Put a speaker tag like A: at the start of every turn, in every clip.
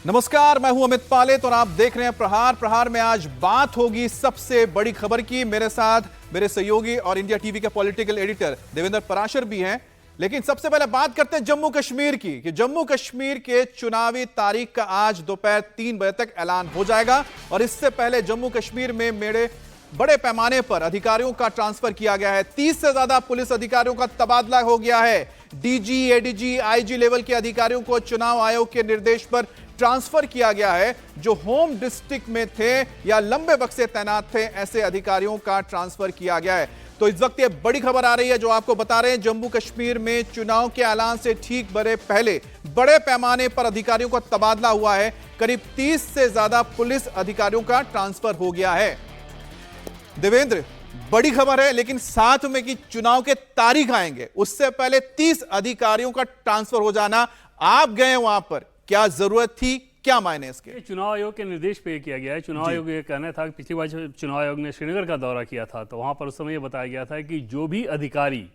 A: नमस्कार, मैं हूं अमित पालेत और आप देख रहे हैं प्रहार। प्रहार में आज बात होगी सबसे बड़ी खबर की। मेरे साथ मेरे सहयोगी और इंडिया टीवी के पॉलिटिकल एडिटर देवेंद्र पराशर भी हैं। लेकिन सबसे पहले बात करते हैं जम्मू कश्मीर की कि जम्मू कश्मीर के चुनावी तारीख का आज दोपहर 3 बजे तक ऐलान हो जाएगा। और इससे पहले जम्मू कश्मीर में बड़े पैमाने पर अधिकारियों का ट्रांसफर किया गया है। 30 से ज्यादा पुलिस अधिकारियों का तबादला हो गया है। डीजी, एडीजी, आईजी लेवल के अधिकारियों को चुनाव आयोग के निर्देश पर ट्रांसफर किया गया है। जो होम डिस्ट्रिक्ट में थे या लंबे वक्त से तैनात थे, ऐसे अधिकारियों का ट्रांसफर किया गया है। तो इस वक्त ये बड़ी खबर आ रही है जो आपको बता रहे हैं। जम्मू कश्मीर में चुनाव के ऐलान से ठीक पहले बड़े पैमाने पर अधिकारियों का तबादला हुआ है। करीब 30 से ज्यादा पुलिस अधिकारियों का ट्रांसफर हो गया है। देवेंद्र, बड़ी खबर है, लेकिन साथ में कि चुनाव के तारीख आएंगे उससे पहले 30 अधिकारियों का ट्रांसफर हो जाना, आप गए वहां पर, क्या जरूरत थी, क्या मायने इसके?
B: चुनाव आयोग के निर्देश पे किया गया है। चुनाव आयोग ये कहना था कि पिछली बार चुनाव आयोग ने श्रीनगर का दौरा किया था तो वहां पर उस समय ये बताया गया था कि जो भी अधिकारी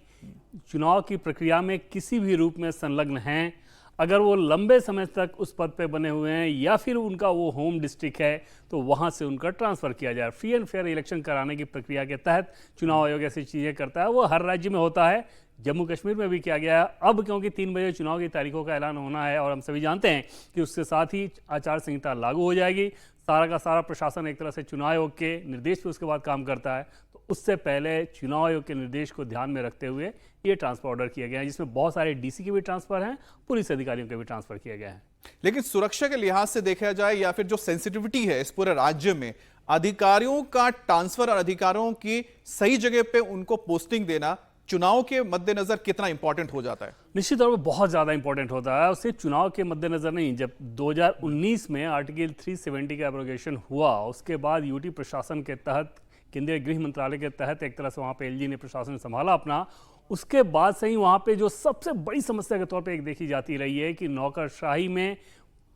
B: चुनाव की प्रक्रिया में किसी भी रूप में संलग्न हैं, अगर वो लंबे समय तक उस पद पे बने हुए हैं या फिर उनका वो होम डिस्ट्रिक्ट है तो वहाँ से उनका ट्रांसफ़र किया जाए। फ्री एंड फेयर इलेक्शन कराने की प्रक्रिया के तहत चुनाव आयोग ऐसी चीज़ें करता है। वो हर राज्य में होता है, जम्मू कश्मीर में भी किया गया है। अब क्योंकि 3 बजे चुनाव की तारीखों का ऐलान होना है और हम सभी जानते हैं कि उसके साथ ही आचार संहिता लागू हो जाएगी, सारा का सारा प्रशासन एक तरह से चुनाव आयोग के निर्देश पे उसके बाद काम करता है, तो उससे पहले चुनाव आयोग के निर्देश को ध्यान में रखते हुए ये ट्रांसफर ऑर्डर किया गया है, जिसमें बहुत सारे डीसी के भी ट्रांसफर हैं, पुलिस अधिकारियों के भी ट्रांसफर किया गया है।
A: लेकिन सुरक्षा के लिहाज से देखा जाए या फिर जो सेंसिटिविटी है इस पूरे राज्य में, अधिकारियों का ट्रांसफर और अधिकारियों की सही जगह पे उनको पोस्टिंग देना चुनाव के मद्देनजर कितना इंपॉर्टेंट हो जाता है?
B: निश्चित तौर पर बहुत ज़्यादा इंपॉर्टेंट होता है। और सिर्फ चुनाव के मद्देनजर नहीं, जब 2019 में आर्टिकल 370 का एब्रोगेशन हुआ, उसके बाद यूटी प्रशासन के तहत, केंद्रीय गृह मंत्रालय के तहत एक तरह से वहाँ पे एलजी ने प्रशासन संभाला अपना, उसके बाद से ही वहाँ पे जो सबसे बड़ी समस्या के तौर पे एक देखी जाती रही है कि नौकरशाही में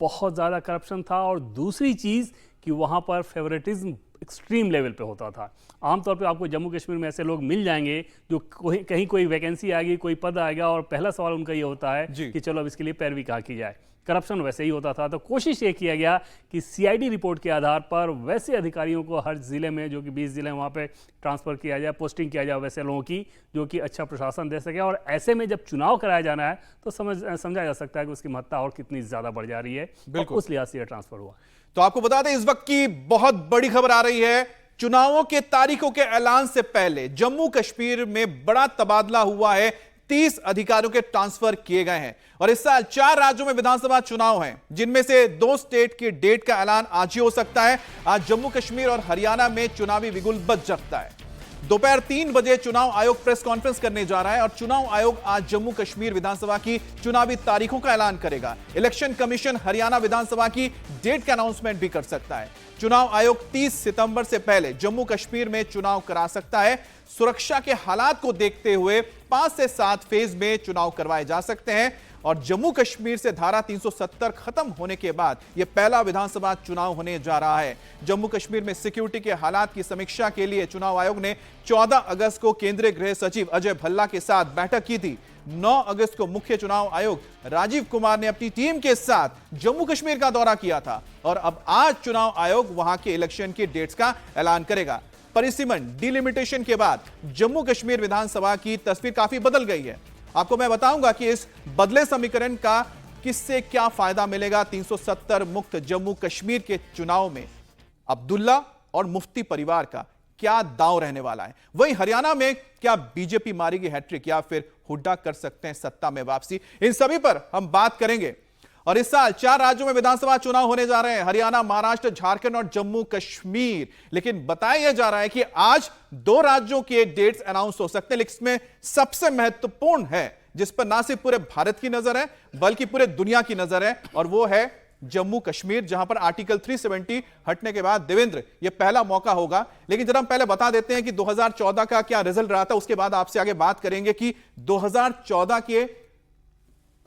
B: बहुत ज़्यादा करप्शन था। और दूसरी चीज़ कि वहाँ पर फेवरेटिज्म एक्सट्रीम लेवल पे होता था। आमतौर पे आपको जम्मू कश्मीर में ऐसे लोग मिल जाएंगे जो कहीं कोई वैकेंसी आएगी, कोई पद आएगा और पहला सवाल उनका ये होता है कि चलो अब इसके लिए पैरवी कहाँ की जाए। करप्शन वैसे ही होता था। तो कोशिश ये किया गया कि सीआईडी रिपोर्ट के आधार पर वैसे अधिकारियों को हर जिले में, जो कि 20 जिले हैं, वहाँ पे ट्रांसफ़र किया जाए, पोस्टिंग किया जाए वैसे लोगों की जो कि अच्छा प्रशासन दे सके। और ऐसे में जब चुनाव कराया जाना है तो समझा जा सकता है कि उसकी महत्ता और कितनी ज़्यादा बढ़ जा रही है। बिल्कुल, उस लिहाज से यह ट्रांसफ़र हुआ।
A: तो आपको बता दें, इस वक्त की बहुत बड़ी खबर आ रही है। चुनावों के तारीखों के ऐलान से पहले जम्मू कश्मीर में बड़ा तबादला हुआ है। 30 अधिकारियों के ट्रांसफर किए गए हैं। और इस साल 4 राज्यों में विधानसभा चुनाव हैं, जिनमें से 2 स्टेट की डेट का ऐलान आज ही हो सकता है। आज जम्मू कश्मीर और हरियाणा में चुनावी बिगुल बज सकता है। दोपहर 3 बजे चुनाव आयोग प्रेस कॉन्फ्रेंस करने जा रहा है और चुनाव आयोग आज जम्मू कश्मीर विधानसभा की चुनावी तारीखों का ऐलान करेगा। इलेक्शन कमीशन हरियाणा विधानसभा की डेट का अनाउंसमेंट भी कर सकता है। चुनाव आयोग 30 सितंबर से पहले जम्मू कश्मीर में चुनाव करा सकता है। सुरक्षा के हालात को देखते हुए 5 से 7 फेज में चुनाव करवाए जा सकते हैं। और जम्मू कश्मीर से धारा 370 खत्म होने के बाद यह पहला विधानसभा चुनाव होने जा रहा है। जम्मू कश्मीर में सिक्योरिटी के हालात की समीक्षा के लिए चुनाव आयोग ने 14 अगस्त को केंद्रीय गृह सचिव अजय भल्ला के साथ बैठक की थी। 9 अगस्त को मुख्य चुनाव आयोग राजीव कुमार ने अपनी टीम के साथ जम्मू कश्मीर का दौरा किया था। और अब आज चुनाव आयोग वहां के इलेक्शन की डेट्स का ऐलान करेगा। परिसीमन डिलिमिटेशन के बाद जम्मू कश्मीर विधानसभा की तस्वीर काफी बदल गई है। आपको मैं बताऊंगा कि इस बदले समीकरण का किससे क्या फायदा मिलेगा। 370 मुक्त जम्मू कश्मीर के चुनाव में अब्दुल्ला और मुफ्ती परिवार का क्या दांव रहने वाला है। वहीं हरियाणा में क्या बीजेपी मारेगी हैट्रिक या फिर हुड्डा कर सकते हैं सत्ता में वापसी, इन सभी पर हम बात करेंगे। और इस साल 4 राज्यों में विधानसभा चुनाव होने जा रहे हैं, हरियाणा, महाराष्ट्र, झारखंड और जम्मू कश्मीर। लेकिन बताया जा रहा है कि आज 2 राज्यों के डेट्स अनाउंस हो सकते हैं। लेकिन इसमें सबसे महत्वपूर्ण है, जिस पर ना सिर्फ पूरे भारत की नजर है बल्कि पूरे दुनिया की नजर है, और वो है जम्मू कश्मीर, जहां पर आर्टिकल 370 हटने के बाद देवेंद्र ये पहला मौका होगा। लेकिन जरा हम पहले बता देते हैं कि 2014 का क्या रिजल्ट रहा था, उसके बाद आपसे आगे बात करेंगे कि 2014 के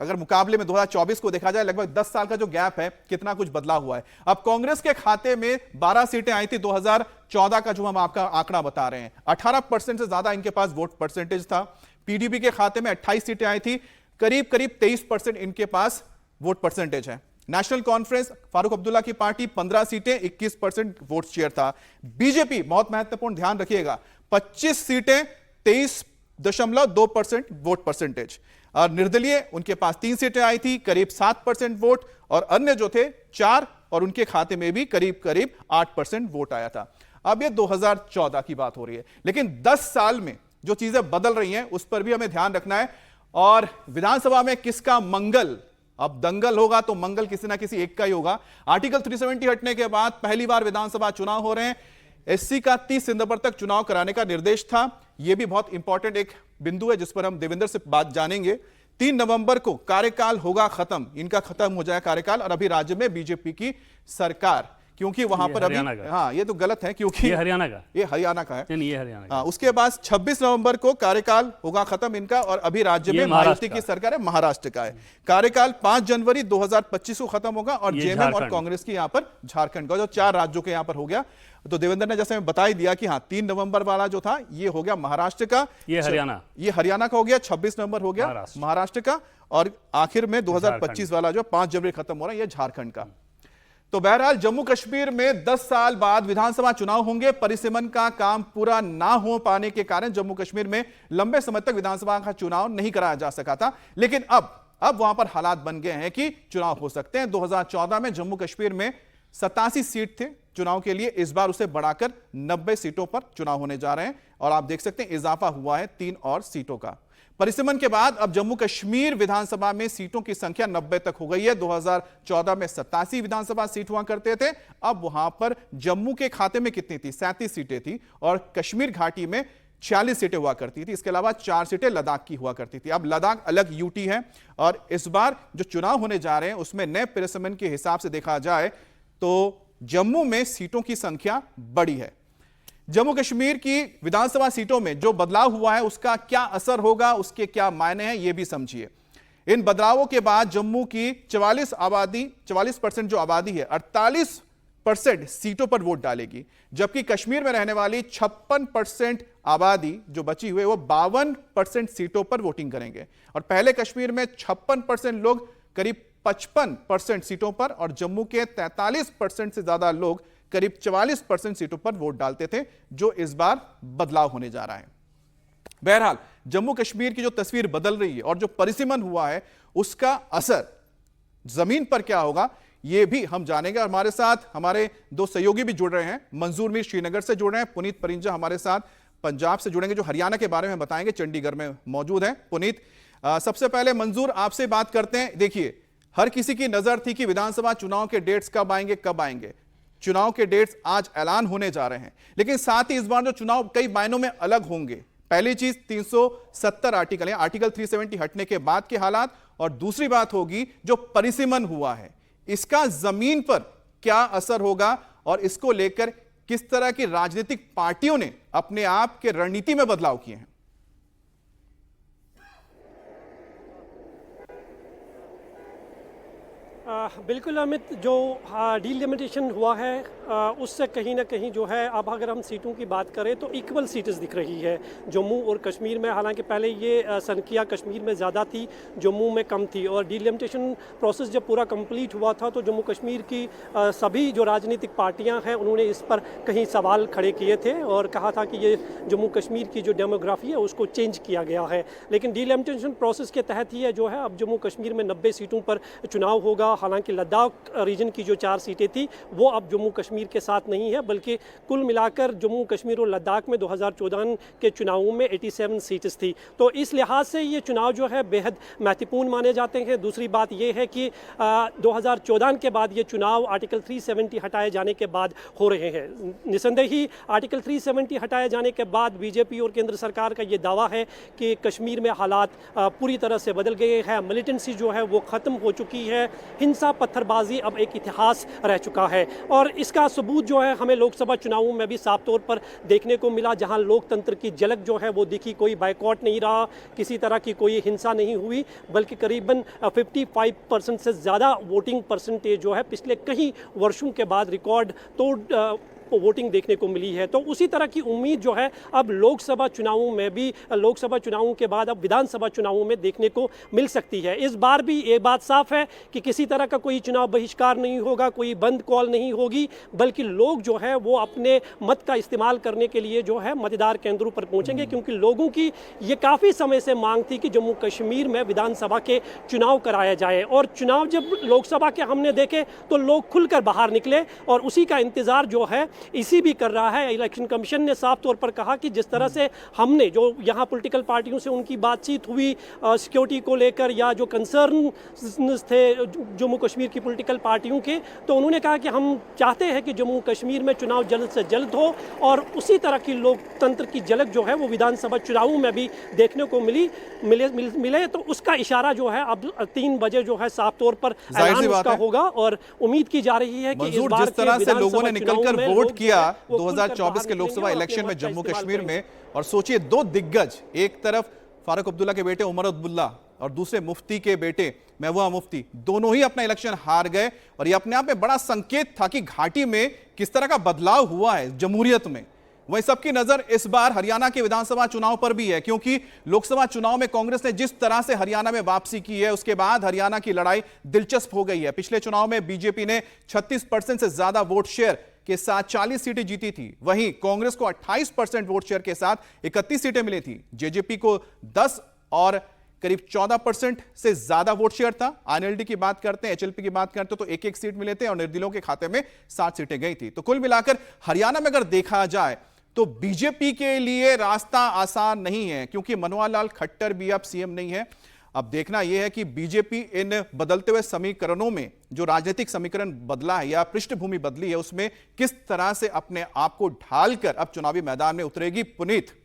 A: अगर मुकाबले में 2024 को देखा जाए, लगभग 10 साल का जो गैप है, कितना कुछ बदला हुआ है। अब कांग्रेस के खाते में 12 सीटें आई थी 2014 का, जो हम आपका आंकड़ा बता रहे हैं। 18% से ज्यादा इनके पास वोट परसेंटेज था। पीडीपी के खाते में 28 सीटें आई थी, करीब करीब 23% इनके पास वोट परसेंटेज है। नेशनल कॉन्फ्रेंस फारूक अब्दुल्ला की पार्टी 15 सीटें 21% वोट शेयर था। बीजेपी, बहुत महत्वपूर्ण, ध्यान रखिएगा, 25 सीटें 23.2% वोट परसेंटेज। और निर्दलीय, उनके पास 3 सीटें आई थी, करीब 7% वोट, और अन्य जो थे 4, और उनके खाते में भी करीब करीब 8% वोट आया था। अब ये 2014 की बात हो रही है, लेकिन 10 साल में जो चीजें बदल रही हैं उस पर भी हमें ध्यान रखना है। और विधानसभा में किसका मंगल, अब दंगल होगा तो मंगल किसी ना किसी एक का ही होगा। आर्टिकल 370 हटने के बाद पहली बार विधानसभा चुनाव हो रहे हैं। एससी का 30 सितंबर तक चुनाव कराने का निर्देश था। यह भी बहुत इंपॉर्टेंट एक बिंदु है जिस पर हम देवेंद्र से बात जानेंगे। 3 नवंबर को कार्यकाल होगा खत्म, इनका खत्म हो जाए कार्यकाल, और अभी राज्य में बीजेपी की सरकार, क्योंकि वहां पर अभी, हाँ ये तो गलत है क्योंकि
B: ये हरियाणा का
A: है, नहीं
B: ये हरियाणा का।
A: उसके बाद 26 नवंबर को कार्यकाल होगा खत्म इनका, और अभी राज्य में महायुति की सरकार है, महाराष्ट्र का है। कार्यकाल 5 जनवरी 2025 को खत्म होगा, और जेएमएम और कांग्रेस की यहां पर झारखंड का, जो 4 राज्यों के यहां पर हो गया। तो देवेंद्र ने जैसे मैं बता ही दिया कि हाँ 3 नवंबर वाला जो था ये हो गया महाराष्ट्र का, ये हरियाणा का हो गया, 26 नवंबर हो गया महाराष्ट्र का, और आखिर में 2025 वाला जो 5 जनवरी खत्म हो रहा है ये झारखंड का। तो बहरहाल जम्मू कश्मीर में 10 साल बाद विधानसभा चुनाव होंगे। परिसीमन का काम पूरा ना हो पाने के कारण जम्मू कश्मीर में लंबे समय तक विधानसभा का चुनाव नहीं कराया जा सका था, लेकिन अब वहां पर हालात बन गए हैं कि चुनाव हो सकते हैं। 2014 में जम्मू कश्मीर में 87 सीट थे चुनाव के लिए, इस बार उसे बढ़ाकर 90 सीटों पर चुनाव होने जा रहे हैं, और आप देख सकते हैं इजाफा हुआ है 3 और सीटों का। परिसीमन के बाद अब जम्मू कश्मीर विधानसभा में सीटों की संख्या 90 तक हो गई है। 2014 में 87 विधानसभा सीट हुआ करते थे, अब वहां पर जम्मू के खाते में कितनी थी, 37 सीटें थी, और कश्मीर घाटी में 46 सीटें हुआ करती थी। इसके अलावा 4 सीटें लद्दाख की हुआ करती थी। अब लद्दाख अलग यूटी है, और इस बार जो चुनाव होने जा रहे हैं उसमें नए परिसीमन के हिसाब से देखा जाए तो जम्मू में सीटों की संख्या बड़ी है। जम्मू कश्मीर की विधानसभा सीटों में जो बदलाव हुआ है उसका क्या असर होगा, उसके क्या मायने हैं, यह भी समझिए। इन बदलावों के बाद जम्मू की 44% जो आबादी है 48% सीटों पर वोट डालेगी, जबकि कश्मीर में रहने वाली 56% आबादी जो बची हुई वो 52% सीटों पर वोटिंग करेंगे। और पहले कश्मीर में 56% लोग करीब 55% सीटों पर, और जम्मू के 43% से ज्यादा लोग करीब 44% सीटों पर वोट डालते थे, जो इस बार बदलाव होने जा रहा है। बहरहाल जम्मू कश्मीर की जो तस्वीर बदल रही है और जो परिसीमन हुआ है उसका असर जमीन पर क्या होगा यह भी हम जानेंगे। और हमारे साथ हमारे 2 सहयोगी भी जुड़ रहे हैं। मंजूर मीर श्रीनगर से जुड़ रहे हैं, पुनीत परिंजा हमारे साथ पंजाब से जुड़ेंगे, जो हरियाणा के बारे में बताएंगे, चंडीगढ़ में मौजूद है। पुनीत, सबसे पहले मंजूर आपसे बात करते हैं। देखिए, हर किसी की नजर थी कि विधानसभा चुनाव के डेट्स कब आएंगे। चुनाव के डेट्स आज ऐलान होने जा रहे हैं, लेकिन साथ ही इस बार जो चुनाव कई मायनों में अलग होंगे। पहली चीज 370 आर्टिकल या आर्टिकल 370 हटने के बाद के हालात, और दूसरी बात होगी जो परिसीमन हुआ है इसका जमीन पर क्या असर होगा, और इसको लेकर किस तरह की राजनीतिक पार्टियों ने अपने आप के रणनीति में बदलाव किए हैं।
C: बिल्कुल अमित, जो डिलिमिटेशन हुआ है उससे कहीं ना कहीं जो है, अब अगर हम सीटों की बात करें तो इक्वल सीट्स दिख रही है जम्मू और कश्मीर में। हालांकि पहले ये संख्या कश्मीर में ज़्यादा थी, जम्मू में कम थी, और डिलिमिटेशन प्रोसेस जब पूरा कंप्लीट हुआ था तो जम्मू कश्मीर की सभी जो राजनीतिक पार्टियां हैं उन्होंने इस पर कहीं सवाल खड़े किए थे और कहा था कि ये जम्मू कश्मीर की जो डेमोग्राफी है उसको चेंज किया गया है। लेकिन डिलिमिटेशन प्रोसेस के तहत ही जो है अब जम्मू कश्मीर में 90 सीटों पर चुनाव होगा। हालांकि लद्दाख रीजन की जो 4 सीटें थी वो अब जम्मू कश्मीर के साथ नहीं है, बल्कि कुल मिलाकर जम्मू कश्मीर और लद्दाख में 2014 के चुनावों में 87 सीट्स थी। तो इस लिहाज से ये चुनाव जो है बेहद महत्वपूर्ण माने जाते हैं। दूसरी बात ये है कि 2014 के बाद ये चुनाव आर्टिकल 370 हटाए जाने के बाद हो रहे हैं। निसंदेह ही आर्टिकल 370 हटाए जाने के बाद बीजेपी और केंद्र सरकार का ये दावा है कि कश्मीर में हालात पूरी तरह से बदल गए हैं, मिलिटेंसी जो है वो ख़त्म हो चुकी है, हिंसा पत्थरबाजी अब एक इतिहास रह चुका है। और इसका सबूत जो है हमें लोकसभा चुनावों में भी साफ तौर पर देखने को मिला, जहां लोकतंत्र की झलक जो है वो दिखी। कोई बायकॉट नहीं रहा, किसी तरह की कोई हिंसा नहीं हुई, बल्कि करीबन 55% से ज़्यादा वोटिंग परसेंटेज जो है पिछले कई वर्षों के बाद रिकॉर्ड तोड़ वोटिंग देखने को मिली है। तो उसी तरह की उम्मीद जो है अब लोकसभा चुनावों में भी, लोकसभा चुनावों के बाद अब विधानसभा चुनावों में देखने को मिल सकती है। इस बार भी ये बात साफ है कि किसी तरह का कोई चुनाव बहिष्कार नहीं होगा, कोई बंद कॉल नहीं होगी, बल्कि लोग जो है वो अपने मत का इस्तेमाल करने के लिए जो है मतदार केंद्रों पर पहुंचेंगे, क्योंकि लोगों की ये काफ़ी समय से मांग थी कि जम्मू कश्मीर में विधानसभा के चुनाव कराया जाए। और चुनाव जब लोकसभा के हमने देखे तो लोग खुलकर बाहर निकले और उसी का इंतजार जो है इसी भी कर रहा है। इलेक्शन कमीशन ने साफ तौर पर कहा कि जिस तरह से हमने जो यहाँ पॉलिटिकल पार्टियों से उनकी बातचीत हुई सिक्योरिटी को लेकर या जो कंसर्न थे जम्मू कश्मीर की पॉलिटिकल पार्टियों के, तो उन्होंने कहा कि हम चाहते हैं कि जम्मू कश्मीर में चुनाव जल्द से जल्द हो और उसी तरह की लोकतंत्र की झलक जो है वो विधानसभा चुनावों में भी देखने को मिले। तो उसका इशारा जो है अब 3 बजे जो है साफ तौर पर ऐलान उसका होगा और उम्मीद की जा रही है कि इस बार
A: जिस तरह से लोगों ने निकलकर वोट किया 2024
C: 2024
A: के लोकसभा इलेक्शन में जम्मू कश्मीर में, और सोचिए 2 दिग्गज, एक तरफ फारूक अब्दुल्ला के बेटे उमर अब्दुल्ला और दूसरे मुफ्ती के बेटे महबूबा मुफ्ती, दोनों ही अपना इलेक्शन हार गए। और यह अपने आप में बड़ा संकेत था कि घाटी में किस तरह का बदलाव हुआ है जमहूरियत में। वहीं सबकी नजर इस बार हरियाणा के विधानसभा चुनाव पर भी है, क्योंकि लोकसभा चुनाव में कांग्रेस ने जिस तरह से हरियाणा में वापसी की है उसके बाद हरियाणा की लड़ाई दिलचस्प हो गई है। पिछले चुनाव में बीजेपी ने 36% से ज्यादा वोट शेयर के साथ 40 सीटें जीती थी, वहीं कांग्रेस को 28% वोट शेयर के साथ 31 सीटें मिली थी। जेजेपी को 10 और करीब 14% से ज्यादा वोट शेयर था। आईएनएलडी की बात करते हैं, एचएलपी की बात करते हैं तो एक सीट मिले थे और निर्दलीयों के खाते में 7 सीटें गई थी। तो कुल मिलाकर हरियाणा में अगर देखा जाए तो बीजेपी के लिए रास्ता आसान नहीं है, क्योंकि मनोहर लाल खट्टर भी अब सीएम नहीं है। अब देखना यह है कि बीजेपी इन बदलते हुए समीकरणों में, जो राजनीतिक समीकरण बदला है या पृष्ठभूमि बदली है, उसमें किस तरह से अपने आप को ढालकर अब चुनावी मैदान में उतरेगी। पुनीत,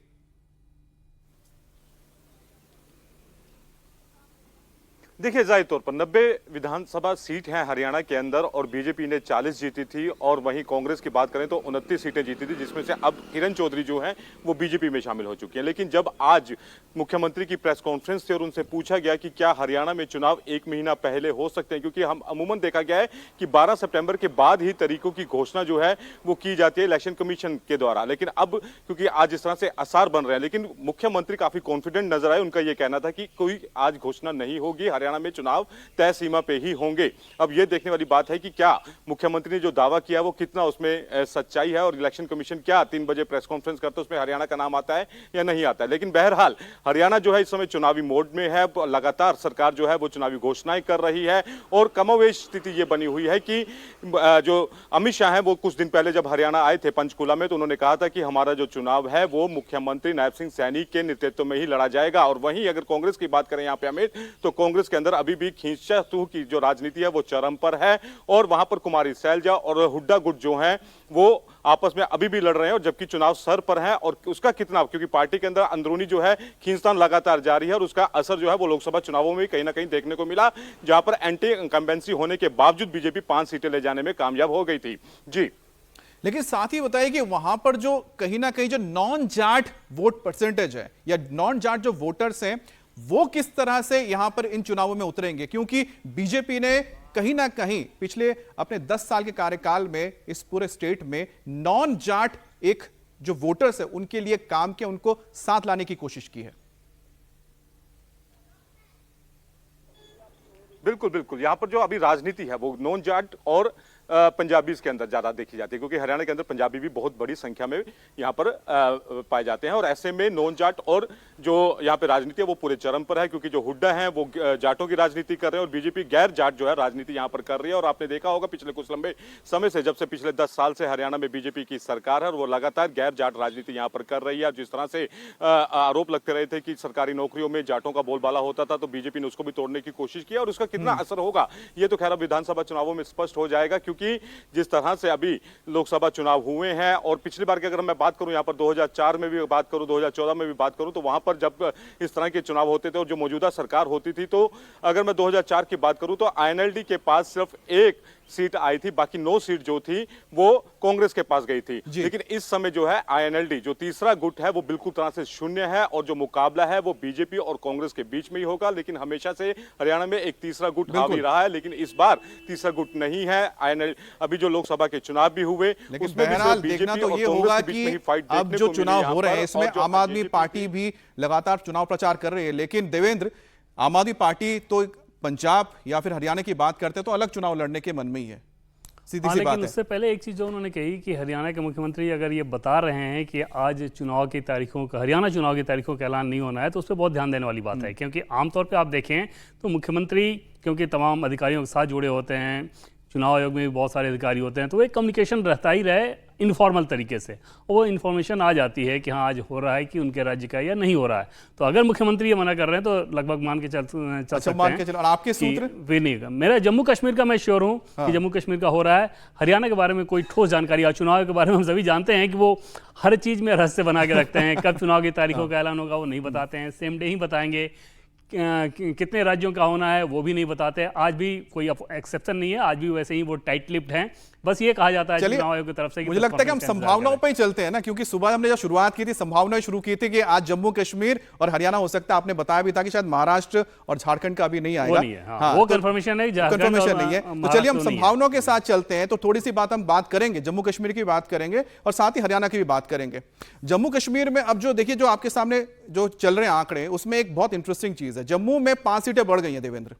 D: देखिए, जाहिर तौर पर 90 विधानसभा सीट हैं हरियाणा के अंदर और बीजेपी ने 40 जीती थी, और वहीं कांग्रेस की बात करें तो 29 सीटें जीती थी, जिसमें से अब किरण चौधरी जो हैं वो बीजेपी में शामिल हो चुकी हैं। लेकिन जब आज मुख्यमंत्री की प्रेस कॉन्फ्रेंस थी और उनसे पूछा गया कि क्या हरियाणा में चुनाव 1 महीना पहले हो सकते हैं, क्योंकि हम अमूमन देखा गया है कि 12 सितंबर के बाद ही तारीखों की घोषणा जो है वो की जाती है इलेक्शन कमीशन के द्वारा। लेकिन अब क्योंकि आज इस तरह से आसार बन रहे हैं, लेकिन मुख्यमंत्री काफी कॉन्फिडेंट नजर आए। उनका यह कहना था कि कोई आज घोषणा नहीं होगी, हरियाणा में चुनाव तय सीमा पे ही होंगे। अब यह देखने वाली बात है कि क्या मुख्यमंत्री ने जो दावा किया वो कितना उसमें सच्चाई है, और इलेक्शन कमीशन क्या 3 बजे प्रेस कॉन्फ्रेंस करता है उसमें हरियाणा का नाम आता है या नहीं आता है। लेकिन बहरहाल हरियाणा जो है इस समय चुनावी मोड में है, लगातार सरकार जो है वो चुनावी घोषणाएं कर रही है, और कमोवेश स्थिति ये बनी हुई है कि जो अमित शाह है वो कुछ दिन पहले जब हरियाणा आए थे पंचकुला में, तो उन्होंने कहा था कि हमारा जो चुनाव है वो मुख्यमंत्री नायब सिंह सैनी के नेतृत्व में ही लड़ा जाएगा। और वहीं अगर कांग्रेस की बात करें यहाँ पे अमित, तो कांग्रेस के अंदर अभी भी खींचाताऊ की जो राजनीति है वो चरम पर है, और वहां पर कुमारी सैलजा और हुड्डा गुट जो हैं वो आपस में अभी भी लड़ रहे हैं, और जबकि चुनाव सर पर है। और उसका कितना, क्योंकि पार्टी के अंदर अंदरूनी जो है खींचतान लगातार जारी है, और उसका असर जो है वो लोकसभा चुनावों में कहीं ना कहीं देखने को मिला, जहां पर एंटी इंकम्बेंसी होने के बावजूद बीजेपी 5 सीटें ले जाने में कामयाब हो गई थी। जी,
A: लेकिन साथ ही बताइए कि वहां पर जो कहीं ना कहीं जो नॉन जाट वोट परसेंटेज है या नॉन जाट जो वोटर्स हैं वो किस तरह से यहां पर इन चुनावों में उतरेंगे, क्योंकि बीजेपी ने कहीं ना कहीं पिछले अपने 10 साल के कार्यकाल में इस पूरे स्टेट में नॉन जाट एक जो वोटर्स है उनके लिए काम किया, उनको साथ लाने की कोशिश की है।
D: बिल्कुल बिल्कुल, यहां पर जो अभी राजनीति है वो नॉन जाट और पंजाबी के अंदर ज्यादा देखी जाती है, क्योंकि हरियाणा के अंदर पंजाबी भी बहुत बड़ी संख्या में यहाँ पर पाए जाते हैं, और ऐसे में नॉन जाट और जो यहाँ पे राजनीति है वो पूरे चरम पर है, क्योंकि जो हुड्डा हैं वो जाटों की राजनीति कर रहे हैं और बीजेपी गैर जाट जो है राजनीति यहाँ पर कर रही है। और आपने देखा होगा पिछले कुछ लंबे समय से, जब से पिछले 10 साल से हरियाणा में बीजेपी की सरकार है, और वो लगातार गैर जाट राजनीति यहाँ पर कर रही है। जिस तरह से आरोप लगते रहे थे कि सरकारी नौकरियों में जाटों का बोलबाला होता था, तो बीजेपी ने उसको भी तोड़ने की कोशिश की, और उसका कितना असर होगा ये तो खैर विधानसभा चुनावों में स्पष्ट हो जाएगा, क्योंकि जिस तरह से अभी लोकसभा चुनाव हुए हैं, और पिछली बार की अगर मैं बात करूं यहाँ पर 2004 में भी बात करूं, 2014 में भी बात करूं, तो वहां पर जब इस तरह के चुनाव होते थे और जो मौजूदा सरकार होती थी, तो अगर मैं 2004 की बात करूं तो आईएनएलडी के पास सिर्फ एक सीट आई थी, बाकी 9 सीट जो थी वो कांग्रेस के पास गई थी। लेकिन इस समय जो है आईएनएलडी जो तीसरा गुट है वो बिल्कुल तरह से शून्य है और जो मुकाबला है वो बीजेपी और कांग्रेस के बीच में ही होगा। लेकिन हमेशा से हरियाणा में एक तीसरा गुट हावी रहा है, लेकिन इस बार तीसरा गुट नहीं है। आईएनएल अभी जो लोकसभा के चुनाव भी हुए,
A: लेकिन
D: उसमें भी
A: बहरहाल
D: बीजेपी
A: देखना तो
D: और
A: ये
D: कांग्रेस
A: होगा
D: के बीच में
A: कि
D: ही फाइट
A: अब
D: देखने
A: जो
D: को मिली
A: चुनाव
D: यहाँ
A: हो रहे हैं
D: पर।
A: इसमें
D: और जो
A: आम आदमी
D: बीजेपी
A: पार्टी भी लगातार चुनाव प्रचार कर रही है, लेकिन देवेंद्र, आम आदमी पार्टी तो पंजाब या फिर हरियाणा की बात करते हैं तो अलग चुनाव लड़ने के मन में ही है, सीधी सी बात
B: लेकिन
A: है।
B: उससे पहले एक चीज़ जो उन्होंने कही कि हरियाणा के मुख्यमंत्री अगर ये बता रहे हैं कि आज चुनाव की तारीखों का, हरियाणा चुनाव की तारीखों का ऐलान नहीं होना है, तो उस पर बहुत ध्यान देने वाली बात है। क्योंकि आमतौर पे आप देखें तो मुख्यमंत्री क्योंकि तमाम अधिकारियों के साथ जुड़े होते हैं, चुनाव आयोग में भी बहुत सारे अधिकारी होते हैं, तो एक कम्युनिकेशन रहता ही रहे इनफॉर्मल तरीके से, और वो इन्फॉर्मेशन आ जाती है कि हाँ आज हो रहा है कि उनके राज्य का या नहीं हो रहा है। तो अगर मुख्यमंत्री ये मना कर रहे हैं तो लगभग मान के चल सकते
A: मान
B: हैं
A: के चलो। और आपके सूत्र?
B: वे नहीं, मेरा जम्मू कश्मीर का मैं श्योर हूँ कि जम्मू कश्मीर का हो रहा है। हरियाणा के बारे में कोई ठोस जानकारी, और चुनाव के बारे में हम सभी जानते हैं कि वो हर चीज़ में रहस्य बना के रखते हैं। कब चुनाव की तारीखों का ऐलान होगा वो नहीं बताते हैं, सेम डे ही बताएंगे। कितने राज्यों का होना है वो भी नहीं बताते। आज भी कोई एक्सेप्शन नहीं है, आज भी वैसे ही वो टाइट लिप्ड हैं। बस ये कहा जाता है चुनाव आयोग की तरफ से कि
A: मुझे लगता है कि हम संभावनाओं पर ही चलते हैं ना, क्योंकि सुबह हमने जब शुरुआत की थी संभावनाएं शुरू की थी कि आज जम्मू कश्मीर और हरियाणा हो सकता है। आपने बताया भी था कि शायद महाराष्ट्र और झारखंड का अभी नहीं आएगा,
B: वो नहीं है। हाँ, वो कंफर्मेशन है,
A: कंफर्मेशन नहीं है। तो चलिए हम संभावनाओं के साथ चलते हैं। तो थोड़ी सी बात हम बात करेंगे, जम्मू कश्मीर की बात करेंगे और साथ ही हरियाणा की भी बात करेंगे। जम्मू कश्मीर में अब जो देखिए, जो आपके सामने जो चल रहे हैं आंकड़े, उसमें एक बहुत इंटरेस्टिंग चीज है। जम्मू में 5 सीटें बढ़ गई हैं देवेंद्र,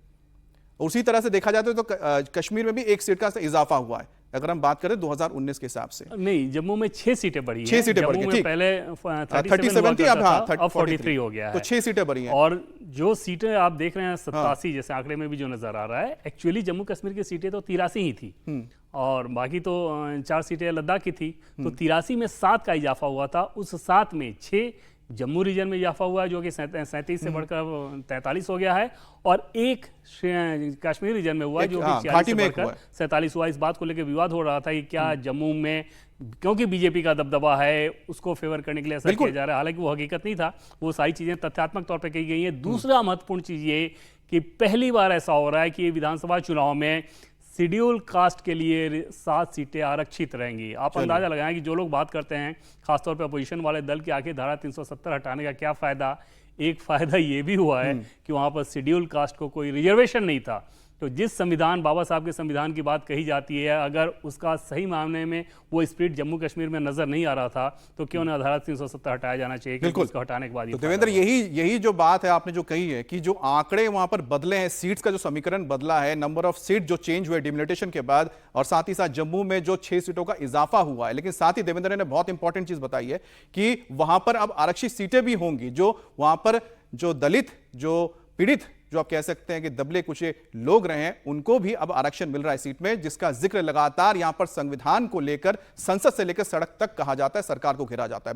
A: उसी तरह से देखा जाए तो कश्मीर में भी 1 सीट का इजाफा हुआ है अगर हम बात करें 2019 के हिसाब से।
B: नहीं, जम्मू में 6 सीटें बढ़ी हैं।
A: 6 सीटें बढ़ी हैं, ठीक।
B: पहले
A: 37 थी, अब हाँ
B: 43 हो गया है,
A: तो 6 सीटें बढ़ी हैं।
B: और जो सीटें आप देख रहे हैं 87 जैसे आंकड़े में भी जो नजर आ रहा है, एक्चुअली जम्मू कश्मीर की सीटें तो 83 ही थी और बाकी तो 4 सीटें लद्दाख की थी। तो 83 में 7 का इजाफा हुआ था, उस 7 में 6 जम्मू रीजन में इजाफा हुआ है जो कि 37 से बढ़कर 43 हो गया है, और 1 कश्मीर रीजन में हुआ है जो कि 46 से बढ़कर 47 हुआ। इस बात को लेकर विवाद हो रहा था कि क्या जम्मू में क्योंकि बीजेपी का दबदबा है उसको फेवर करने के लिए ऐसा किया जा रहा है, हालांकि वो हकीकत नहीं था। वो सारी चीजें तथ्यात्मक तौर पर कही गई हैं। दूसरा महत्वपूर्ण चीज ये कि पहली बार ऐसा हो रहा है कि विधानसभा चुनाव में शेड्यूल कास्ट के लिए 7 सीटें आरक्षित रहेंगी। आप अंदाजा लगाएं कि जो लोग बात करते हैं खासतौर पर अपोजिशन वाले दल की, आखिर धारा 370 हटाने का क्या फायदा। एक फायदा ये भी हुआ है कि वहां पर शेड्यूल कास्ट को कोई रिजर्वेशन नहीं था। तो जिस संविधान, बाबा साहब के संविधान की बात कही जाती है, अगर उसका सही मामले में वो स्पिरिट जम्मू कश्मीर में नजर नहीं आ रहा था तो क्यों ना धारा 370 हटाया जाना चाहिए, क्योंकि उसको हटाने के बाद
A: तो देवेंद्र यही जो बात है आपने जो कही है कि जो आंकड़े वहां पर बदले हैं, सीट्स का जो समीकरण बदला है, नंबर ऑफ सीट जो चेंज हुए डिलिमिटेशन के बाद, और साथ ही साथ जम्मू में जो 6 सीटों का इजाफा हुआ है। लेकिन साथ ही देवेंद्र ने बहुत इंपॉर्टेंट चीज बताई है कि वहां पर अब आरक्षित सीटें भी होंगी, जो वहां पर जो दलित, जो पीड़ित, जो आप कह सकते हैं कि दबले कुचे लोग रहे हैं, उनको भी अब आरक्षण मिल रहा है सीट में, जिसका जिक्र लगातार यहां पर संविधान को लेकर, संसद से लेकर सड़क तक कहा जाता है, सरकार को घेरा जाता है।